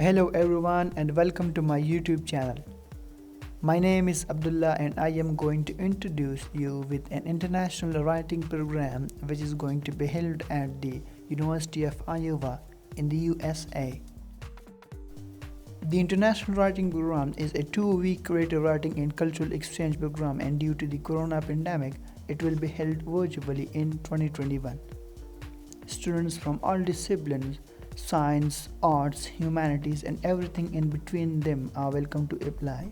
Hello everyone and welcome to my YouTube channel. My name is Abdullah and I am going to introduce you with an international writing program which is going to be held at the University of Iowa in the USA. The International Writing Program is a 2-week creative writing and cultural exchange program, and due to the corona pandemic, it will be held virtually in 2021. Students from all disciplines, science, arts, humanities, and everything in between them are welcome to apply.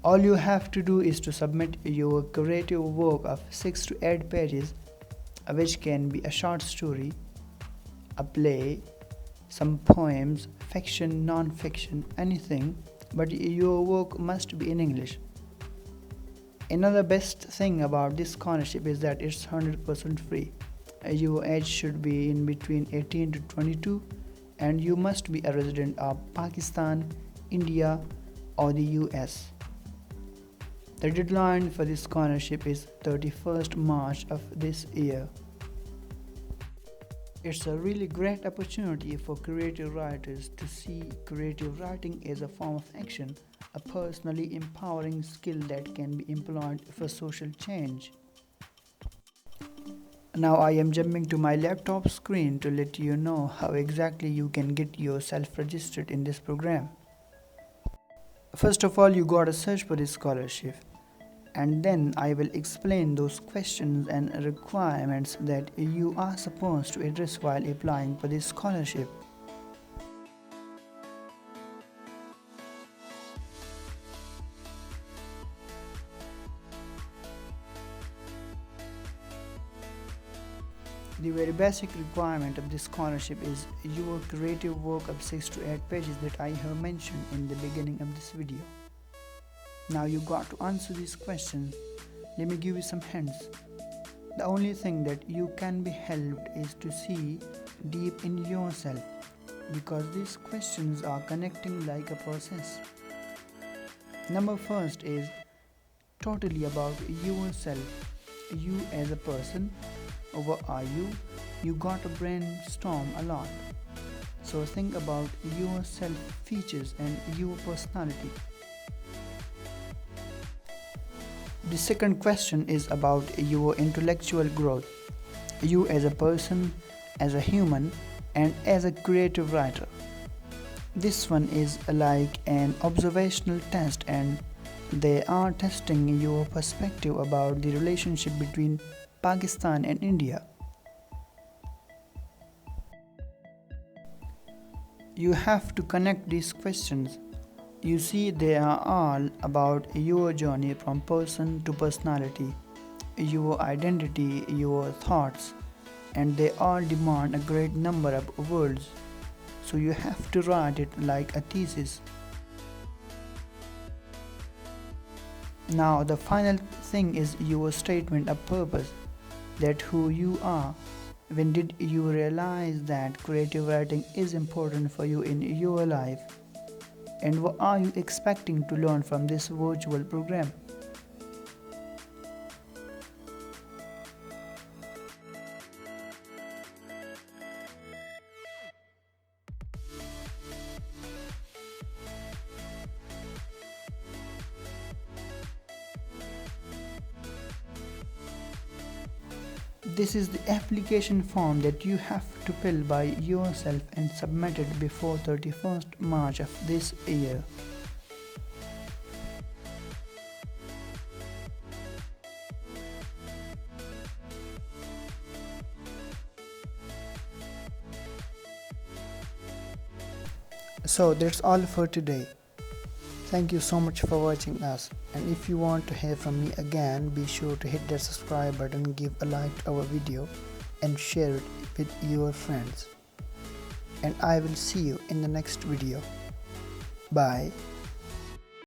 All you have to do is to submit your creative work of 6 to 8 pages, which can be a short story, a play, some poems, fiction, non-fiction, anything, but your work must be in English. Another best thing about this scholarship is that it's 100% free. Your age should be in between 18 to 22 and you must be a resident of Pakistan, India or the US. The deadline for this scholarship is 31st March of this year. It's a really great opportunity for creative writers to see creative writing as a form of action, a personally empowering skill that can be employed for social change. Now I am jumping to my laptop screen to let you know how exactly you can get yourself registered in this program. First of all, you gotta search for this scholarship, and then I will explain those questions and requirements that you are supposed to address while applying for this scholarship. The very basic requirement of this scholarship is your creative work of 6 to 8 pages that I have mentioned in the beginning of this video. Now you got to answer these questions. Let me give you some hints. The only thing that you can be helped is to see deep in yourself, because these questions are connecting like a process. Number first is totally about yourself. You as a person. What are you? You got to brainstorm a lot. So think about your self features and your personality. The second question is about your intellectual growth. You as a person, as a human, and as a creative writer. This one is like an observational test, and they are testing your perspective about the relationship between Pakistan and India. You have to connect these questions. You see, they are all about your journey from person to personality, your identity, your thoughts, and they all demand a great number of words. So you have to write it like a thesis. Now the final thing is your statement of purpose, that who you are. When did you realize that creative writing is important for you in your life? And what are you expecting to learn from this virtual program? This is the application form that you have to fill by yourself and submit it before 31st March of this year. So that's all for today. Thank you so much for watching us, and if you want to hear from me again, be sure to hit that subscribe button, give a like to our video and share it with your friends. And I will see you in the next video. Bye.